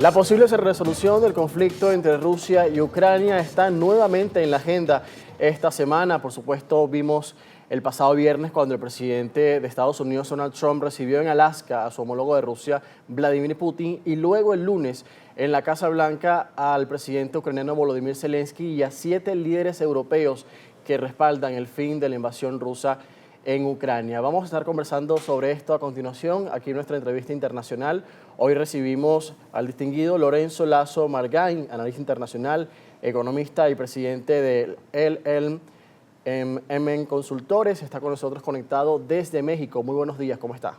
La posible resolución del conflicto entre Rusia y Ucrania está nuevamente en la agenda esta semana. Por supuesto, vimos el pasado viernes cuando el presidente de Estados Unidos, Donald Trump, recibió en Alaska a su homólogo de Rusia, Vladimir Putin, y luego el lunes en la Casa Blanca al presidente ucraniano Volodymyr Zelensky y a 7 líderes europeos que respaldan el fin de la invasión rusa en Ucrania. Vamos a estar conversando sobre esto a continuación, aquí en nuestra entrevista internacional. Hoy recibimos al distinguido Lorenzo Lazo Margain, analista internacional, economista y presidente de LLM Consultores. Está con nosotros conectado desde México. Muy buenos días, ¿cómo está?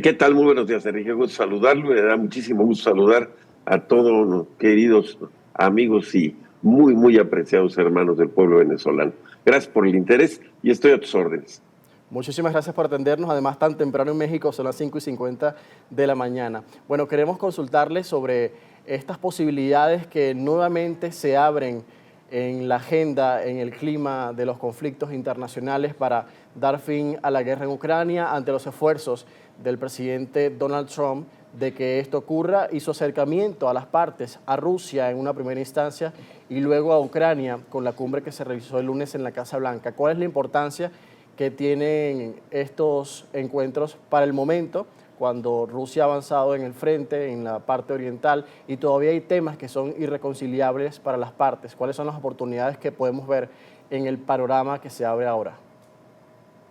¿Qué tal? Muy buenos días, Enrique. Gusto saludarlo. Me da muchísimo gusto saludar a todos los queridos amigos y muy apreciados hermanos del pueblo venezolano. Gracias por el interés y estoy a tus órdenes. Muchísimas gracias por atendernos, además tan temprano en México, son las 5:50 de la mañana. Bueno, queremos consultarles sobre estas posibilidades que nuevamente se abren en la agenda, en el clima de los conflictos internacionales para dar fin a la guerra en Ucrania ante los esfuerzos del presidente Donald Trump de que esto ocurra y su acercamiento a las partes, a Rusia en una primera instancia y luego a Ucrania con la cumbre que se realizó el lunes en la Casa Blanca. ¿Cuál es la importancia que tienen estos encuentros para el momento, cuando Rusia ha avanzado en el frente, en la parte oriental, y todavía hay temas que son irreconciliables para las partes? ¿Cuáles son las oportunidades que podemos ver en el panorama que se abre ahora?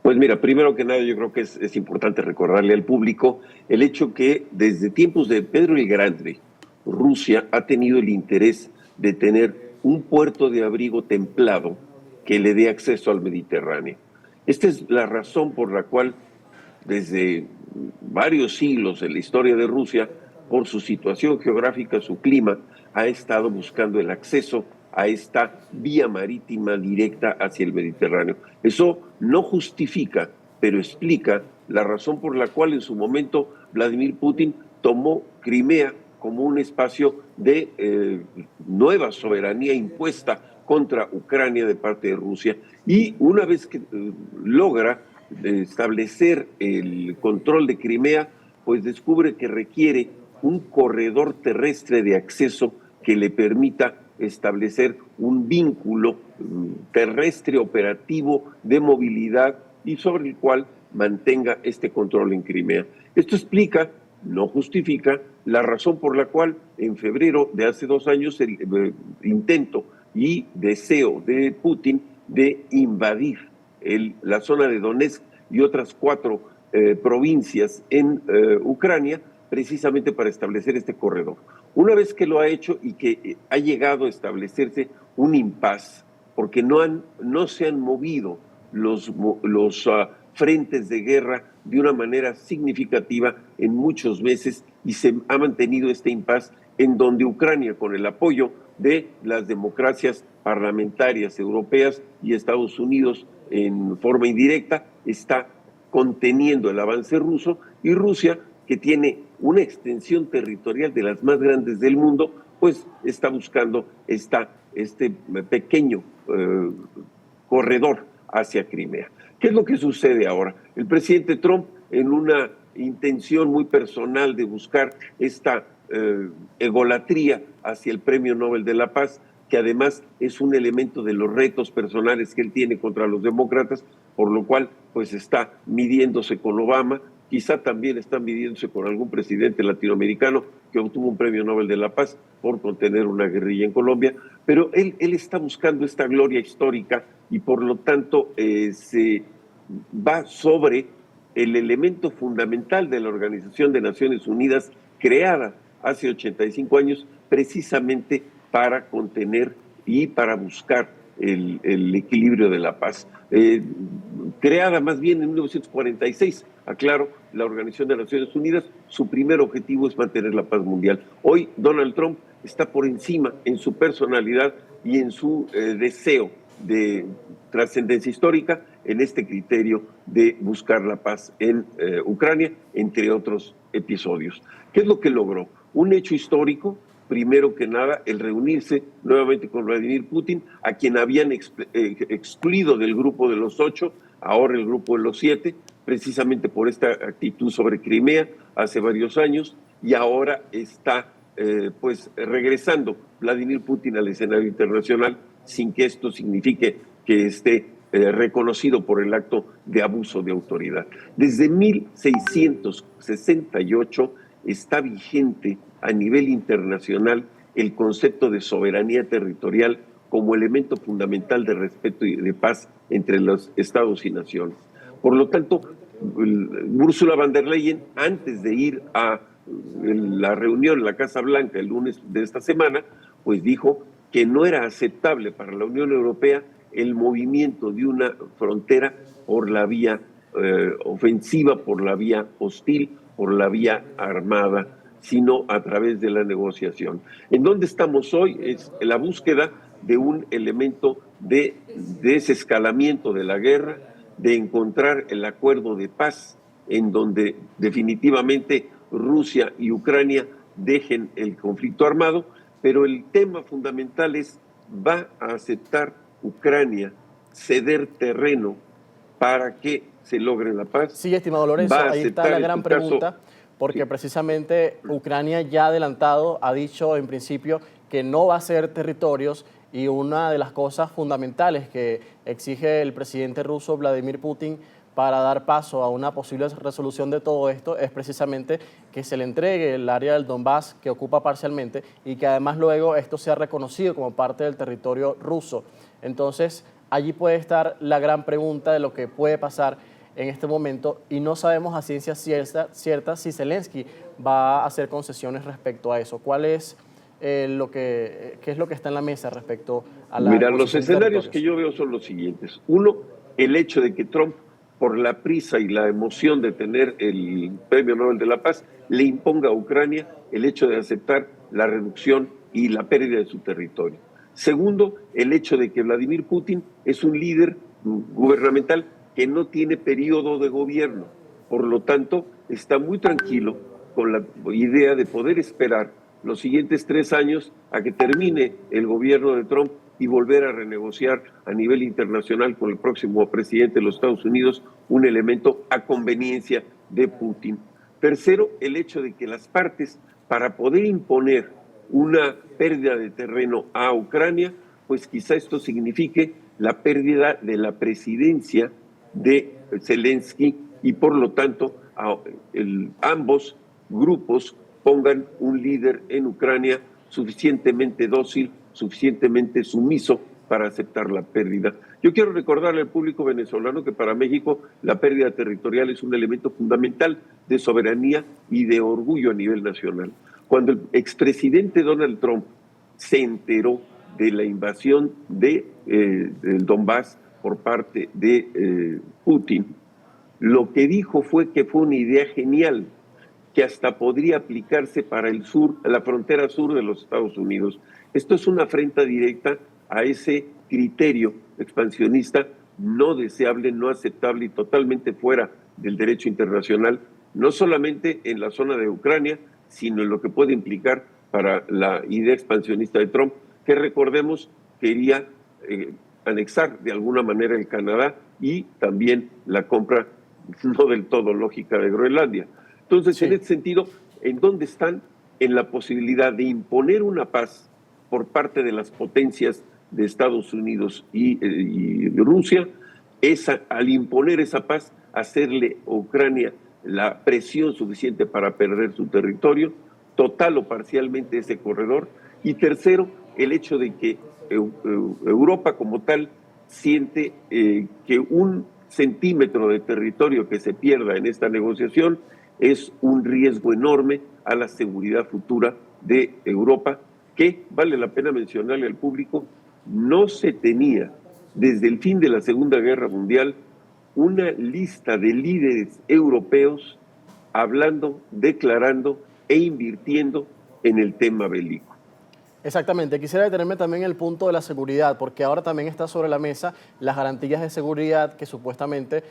Pues mira, primero que nada yo creo que es importante recordarle al público el hecho que desde tiempos de Pedro el Grande, Rusia ha tenido el interés de tener un puerto de abrigo templado que le dé acceso al Mediterráneo. Esta es la razón por la cual desde varios siglos en la historia de Rusia, por su situación geográfica, su clima, ha estado buscando el acceso a esta vía marítima directa hacia el Mediterráneo. Eso no justifica, pero explica la razón por la cual en su momento Vladimir Putin tomó Crimea como un espacio de nueva soberanía impuesta contra Ucrania de parte de Rusia, y una vez que logra establecer el control de Crimea, pues descubre que requiere un corredor terrestre de acceso que le permita establecer un vínculo terrestre operativo de movilidad y sobre el cual mantenga este control en Crimea. Esto explica, no justifica, la razón por la cual en febrero de hace 2 años el intento y deseo de Putin de invadir la zona de Donetsk y otras 4 provincias en Ucrania, precisamente para establecer este corredor. Una vez que lo ha hecho y que ha llegado a establecerse un impas, porque no se han movido los frentes de guerra de una manera significativa en muchos meses, y se ha mantenido este impas en donde Ucrania, con el apoyo de las democracias parlamentarias europeas y Estados Unidos en forma indirecta, está conteniendo el avance ruso, y Rusia, que tiene una extensión territorial de las más grandes del mundo, pues está buscando este pequeño corredor hacia Crimea. ¿Qué es lo que sucede ahora? El presidente Trump, en una intención muy personal de buscar esta egolatría hacia el Premio Nobel de la Paz, que además es un elemento de los retos personales que él tiene contra los demócratas, por lo cual pues está midiéndose con Obama, quizá también está midiéndose con algún presidente latinoamericano que obtuvo un Premio Nobel de la Paz por contener una guerrilla en Colombia, pero él está buscando esta gloria histórica y por lo tanto se va sobre el elemento fundamental de la Organización de Naciones Unidas, creada hace 85 años precisamente para contener y para buscar el equilibrio de la paz. Creada más bien en 1946, aclaro, la Organización de Naciones Unidas, su primer objetivo es mantener la paz mundial. Hoy Donald Trump está por encima en su personalidad y en su deseo de trascendencia histórica en este criterio de buscar la paz en Ucrania, entre otros episodios. ¿Qué es lo que logró? Un hecho histórico. Primero que nada, el reunirse nuevamente con Vladimir Putin, a quien habían excluido del grupo de los 8, ahora el grupo de los 7, precisamente por esta actitud sobre Crimea hace varios años, y ahora está pues regresando Vladimir Putin al escenario internacional sin que esto signifique que esté reconocido por el acto de abuso de autoridad. Desde 1668 está vigente a nivel internacional el concepto de soberanía territorial como elemento fundamental de respeto y de paz entre los estados y naciones. Por lo tanto, Ursula von der Leyen, antes de ir a la reunión en la Casa Blanca el lunes de esta semana, pues dijo que no era aceptable para la Unión Europea el movimiento de una frontera por la vía ofensiva, por la vía hostil, por la vía armada, sino a través de la negociación. ¿En dónde estamos hoy? Es la búsqueda de un elemento de desescalamiento de la guerra, de encontrar el acuerdo de paz en donde definitivamente Rusia y Ucrania dejen el conflicto armado, pero el tema fundamental es, ¿va a aceptar Ucrania ceder terreno para que se logre la paz? Sí, estimado Lorenzo, ahí está la gran pregunta, porque precisamente Ucrania ya adelantado ha dicho en principio que no va a ceder territorios, y una de las cosas fundamentales que exige el presidente ruso Vladimir Putin para dar paso a una posible resolución de todo esto es precisamente que se le entregue el área del Donbass que ocupa parcialmente y que además luego esto sea reconocido como parte del territorio ruso. Entonces, allí puede estar la gran pregunta de lo que puede pasar en este momento y no sabemos a ciencia cierta si Zelensky va a hacer concesiones respecto a eso. ¿Cuál es qué es lo que está en la mesa respecto a la... Mira, los escenarios que yo veo son los siguientes. Uno, el hecho de que Trump, por la prisa y la emoción de tener el Premio Nobel de la Paz, le imponga a Ucrania el hecho de aceptar la reducción y la pérdida de su territorio. Segundo, el hecho de que Vladimir Putin es un líder gubernamental que no tiene periodo de gobierno. Por lo tanto, está muy tranquilo con la idea de poder esperar los siguientes 3 años a que termine el gobierno de Trump y volver a renegociar a nivel internacional con el próximo presidente de los Estados Unidos un elemento a conveniencia de Putin. Tercero, el hecho de que las partes, para poder imponer una pérdida de terreno a Ucrania, pues quizá esto signifique la pérdida de la presidencia de Zelensky y por lo tanto ambos grupos pongan un líder en Ucrania suficientemente dócil, suficientemente sumiso para aceptar la pérdida. Yo quiero recordarle al público venezolano que para México la pérdida territorial es un elemento fundamental de soberanía y de orgullo a nivel nacional. Cuando el expresidente Donald Trump se enteró de la invasión del Donbass por parte de Putin, lo que dijo fue que fue una idea genial, que hasta podría aplicarse para el sur, la frontera sur de los Estados Unidos. Esto es una afrenta directa a ese criterio expansionista no deseable, no aceptable y totalmente fuera del derecho internacional, no solamente en la zona de Ucrania, sino en lo que puede implicar para la idea expansionista de Trump, que recordemos quería anexar de alguna manera el Canadá y también la compra no del todo lógica de Groenlandia. Entonces, sí, en este sentido, ¿en dónde están? En la posibilidad de imponer una paz por parte de las potencias de Estados Unidos y Rusia, al imponer esa paz, hacerle a Ucrania la presión suficiente para perder su territorio, total o parcialmente ese corredor. Y tercero, el hecho de que Europa como tal siente que un centímetro de territorio que se pierda en esta negociación es un riesgo enorme a la seguridad futura de Europa, que, vale la pena mencionarle al público, no se tenía desde el fin de la Segunda Guerra Mundial una lista de líderes europeos hablando, declarando e invirtiendo en el tema bélico. Exactamente, quisiera detenerme también en el punto de la seguridad, porque ahora también está sobre la mesa las garantías de seguridad que supuestamente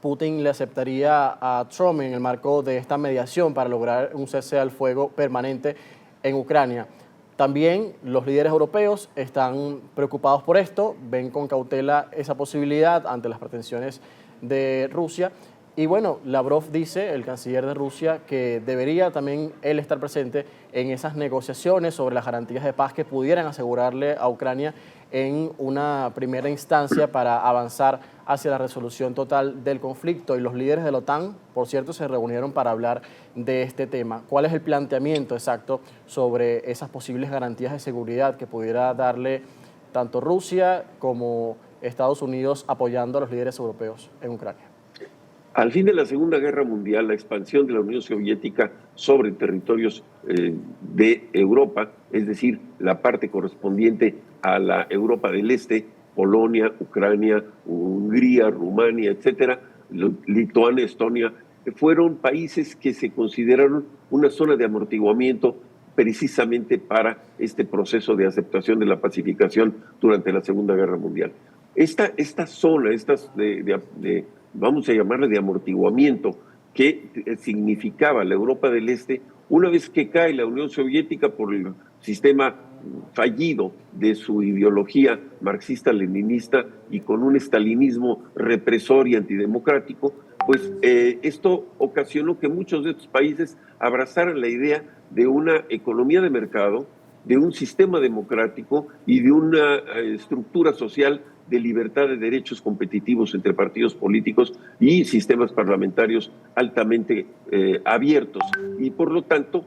Putin le aceptaría a Trump en el marco de esta mediación para lograr un cese al fuego permanente en Ucrania. También los líderes europeos están preocupados por esto, ven con cautela esa posibilidad ante las pretensiones de Rusia Y bueno, Lavrov dice, el canciller de Rusia, que debería también él estar presente en esas negociaciones sobre las garantías de paz que pudieran asegurarle a Ucrania en una primera instancia para avanzar hacia la resolución total del conflicto. Y los líderes de la OTAN, por cierto, se reunieron para hablar de este tema. ¿Cuál es el planteamiento exacto sobre esas posibles garantías de seguridad que pudiera darle tanto Rusia como Estados Unidos apoyando a los líderes europeos en Ucrania? Al fin de la Segunda Guerra Mundial, la expansión de la Unión Soviética sobre territorios de Europa, es decir, la parte correspondiente a la Europa del Este, Polonia, Ucrania, Hungría, Rumania, etcétera, Lituania, Estonia, fueron países que se consideraron una zona de amortiguamiento precisamente para este proceso de aceptación de la pacificación durante la Segunda Guerra Mundial. Esta zona, vamos a llamarle de amortiguamiento, que significaba la Europa del Este, una vez que cae la Unión Soviética por el sistema fallido de su ideología marxista-leninista y con un estalinismo represor y antidemocrático, pues esto ocasionó que muchos de estos países abrazaran la idea de una economía de mercado, de un sistema democrático y de una estructura social de libertad de derechos competitivos entre partidos políticos y sistemas parlamentarios altamente abiertos. Y por lo tanto,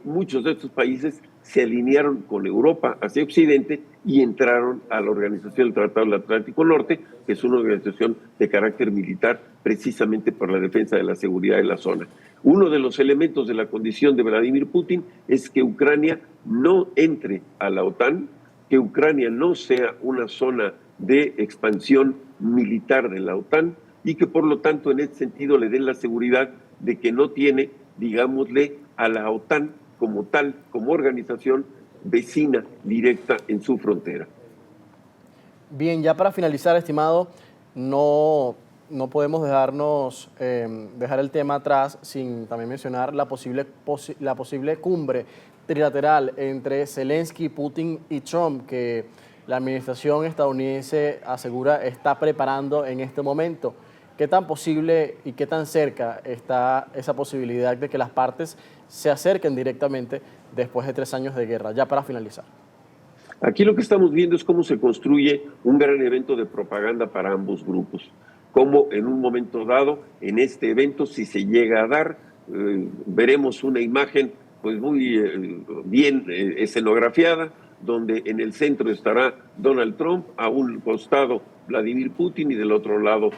muchos de estos países se alinearon con Europa hacia Occidente y entraron a la Organización del Tratado del Atlántico Norte, que es una organización de carácter militar precisamente por la defensa de la seguridad de la zona. Uno de los elementos de la condición de Vladimir Putin es que Ucrania no entre a la OTAN, que Ucrania no sea una zona de expansión militar de la OTAN y que por lo tanto en ese sentido le den la seguridad de que no tiene, digámosle, a la OTAN como tal, como organización vecina directa en su frontera. Bien, ya para finalizar, estimado, no podemos dejar el tema atrás sin también mencionar la posible cumbre trilateral entre Zelensky, Putin y Trump, que la administración estadounidense asegura está preparando en este momento. ¿Qué tan posible y qué tan cerca está esa posibilidad de que las partes se acerquen directamente después de 3 años de guerra? Ya para finalizar. Aquí lo que estamos viendo es cómo se construye un gran evento de propaganda para ambos grupos. Cómo en un momento dado, en este evento, si se llega a dar, veremos una imagen pues muy bien escenografiada, donde en el centro estará Donald Trump, a un costado Vladimir Putin y del otro lado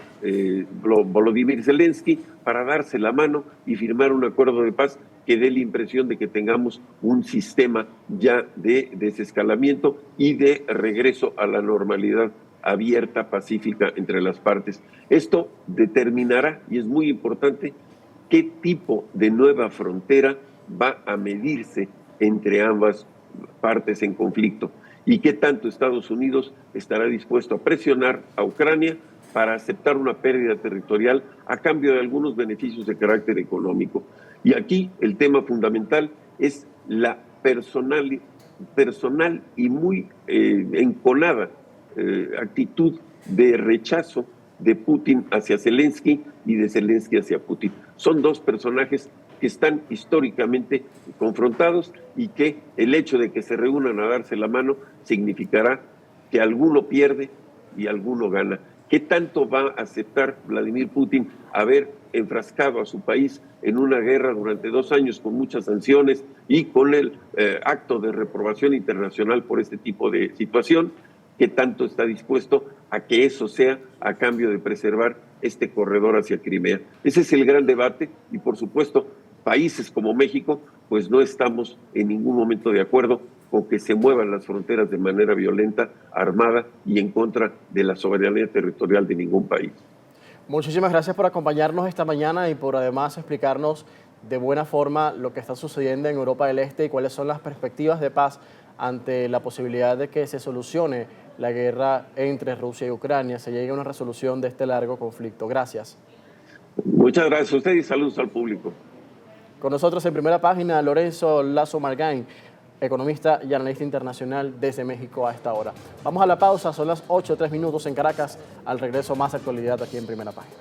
Volodymyr Zelensky, para darse la mano y firmar un acuerdo de paz que dé la impresión de que tengamos un sistema ya de desescalamiento y de regreso a la normalidad abierta, pacífica entre las partes. Esto determinará, y es muy importante, qué tipo de nueva frontera va a medirse entre ambas partes en conflicto y qué tanto Estados Unidos estará dispuesto a presionar a Ucrania para aceptar una pérdida territorial a cambio de algunos beneficios de carácter económico. Y aquí el tema fundamental es la personal y muy enconada actitud de rechazo de Putin hacia Zelensky y de Zelensky hacia Putin. Son dos personajes que están históricamente confrontados y que el hecho de que se reúnan a darse la mano significará que alguno pierde y alguno gana. ¿Qué tanto va a aceptar Vladimir Putin haber enfrascado a su país en una guerra durante 2 años con muchas sanciones y con el acto de reprobación internacional por este tipo de situación? ¿Qué tanto está dispuesto a que eso sea a cambio de preservar este corredor hacia Crimea? Ese es el gran debate y, por supuesto, países como México, pues no estamos en ningún momento de acuerdo con que se muevan las fronteras de manera violenta, armada y en contra de la soberanía territorial de ningún país. Muchísimas gracias por acompañarnos esta mañana y por además explicarnos de buena forma lo que está sucediendo en Europa del Este y cuáles son las perspectivas de paz ante la posibilidad de que se solucione la guerra entre Rusia y Ucrania, se llegue a una resolución de este largo conflicto. Gracias. Muchas gracias a usted y saludos al público. Con nosotros en primera página, Lorenzo Lazo Margain, economista y analista internacional desde México a esta hora. Vamos a la pausa, son las 8:03 en Caracas. Al regreso, más actualidad aquí en primera página.